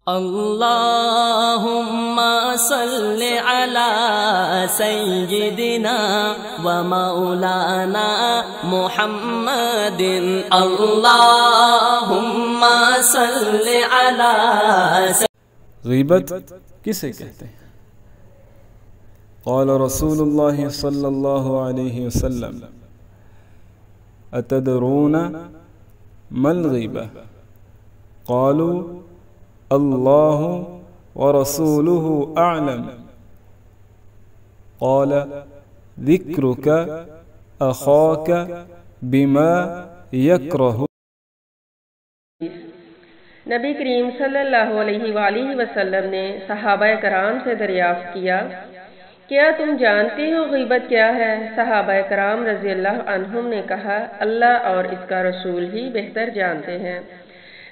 اللهم صل على سيدنا ومولانا محمد اللهم صل على غیبت کسے کہتے ہیں؟ قال رسول اللہ صلی اللہ علیہ وسلم اتدرون ما الغیبہ؟ قالوا اللہ ورسولہ اعلم قال ذکرک اخاک بما یکرہ۔ نبی کریم صلی اللہ علیہ وآلہ وسلم نے صحابہ کرام سے دریافت کیا، کیا تم جانتے ہو غیبت کیا ہے؟ صحابہ کرام رضی اللہ عنہم نے کہا، اللہ اور اس کا رسول ہی بہتر جانتے ہیں۔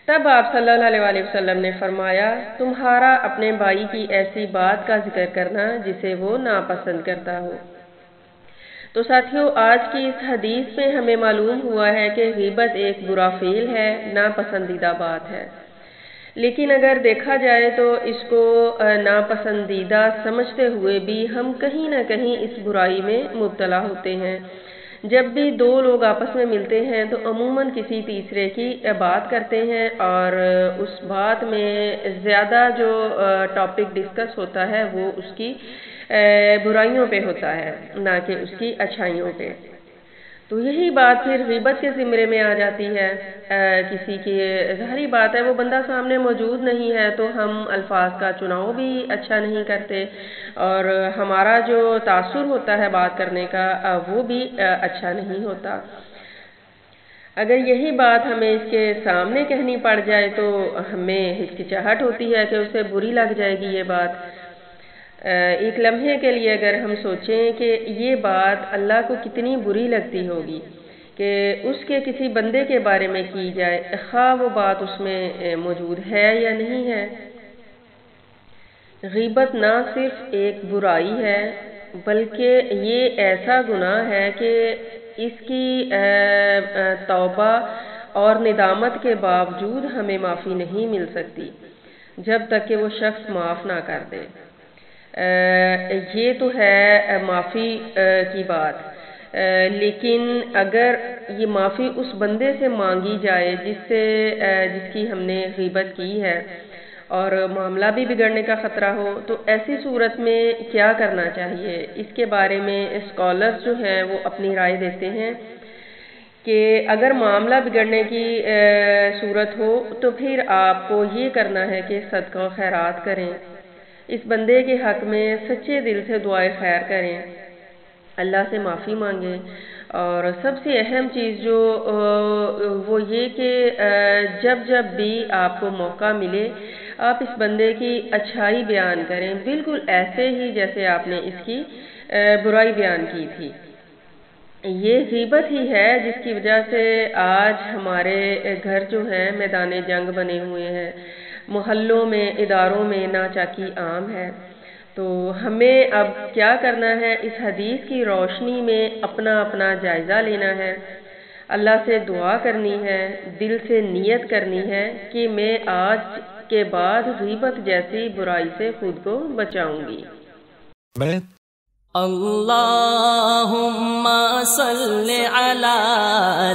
تب آپ صلی اللہ علیہ وآلہ وسلم نے فرمایا، تمہارا اپنے بھائی کی ایسی بات کا ذکر کرنا جسے وہ ناپسند کرتا ہو۔ تو ساتھیو، آج کی اس حدیث میں ہمیں معلوم ہوا ہے کہ غیبت ایک برا فعل ہے، ناپسندیدہ بات ہے۔ لیکن اگر دیکھا جائے تو اس کو ناپسندیدہ سمجھتے ہوئے بھی ہم کہیں نہ کہیں اس برائی میں مبتلا ہوتے ہیں۔ جب بھی دو لوگ آپس میں ملتے ہیں تو عموماً کسی تیسرے کی بات کرتے ہیں، اور اس بات میں زیادہ جو ٹاپک ڈسکس ہوتا ہے وہ اس کی برائیوں پہ ہوتا ہے، نہ کہ اس کی اچھائیوں پہ۔ تو یہی بات پھر غیبت کے زمرے میں آ جاتی ہے۔ کسی کی ظاہری بات ہے وہ بندہ سامنے موجود نہیں ہے تو ہم الفاظ کا چناؤ بھی اچھا نہیں کرتے، اور ہمارا جو تاثر ہوتا ہے بات کرنے کا وہ بھی اچھا نہیں ہوتا۔ اگر یہی بات ہمیں اس کے سامنے کہنی پڑ جائے تو ہمیں ہچکچاہٹ ہوتی ہے کہ اسے بری لگ جائے گی یہ بات۔ ایک لمحے کے لیے اگر ہم سوچیں کہ یہ بات اللہ کو کتنی بری لگتی ہوگی کہ اس کے کسی بندے کے بارے میں کی جائے، خواہ وہ بات اس میں موجود ہے یا نہیں ہے۔ غیبت نہ صرف ایک برائی ہے بلکہ یہ ایسا گناہ ہے کہ اس کی توبہ اور ندامت کے باوجود ہمیں معافی نہیں مل سکتی جب تک کہ وہ شخص معاف نہ کر دے۔ یہ تو ہے معافی کی بات، لیکن اگر یہ معافی اس بندے سے مانگی جائے جس کی ہم نے غیبت کی ہے اور معاملہ بھی بگڑنے کا خطرہ ہو، تو ایسی صورت میں کیا کرنا چاہیے؟ اس کے بارے میں اسکالرز جو ہیں وہ اپنی رائے دیتے ہیں کہ اگر معاملہ بگڑنے کی صورت ہو تو پھر آپ کو یہ کرنا ہے کہ صدقہ و خیرات کریں، اس بندے کے حق میں سچے دل سے دعائے خیر کریں، اللہ سے معافی مانگیں، اور سب سے اہم چیز جو وہ یہ کہ جب بھی آپ کو موقع ملے آپ اس بندے کی اچھائی بیان کریں، بالکل ایسے ہی جیسے آپ نے اس کی برائی بیان کی تھی۔ یہ غیبت ہی ہے جس کی وجہ سے آج ہمارے گھر جو ہیں میدان جنگ بنے ہوئے ہیں، محلوں میں، اداروں میں ناچاکی عام ہے۔ تو ہمیں اب کیا کرنا ہے؟ اس حدیث کی روشنی میں اپنا جائزہ لینا ہے، اللہ سے دعا کرنی ہے، دل سے نیت کرنی ہے کہ میں آج کے بعد غیبت جیسی برائی سے خود کو بچاؤں گی۔ اللہم صل علی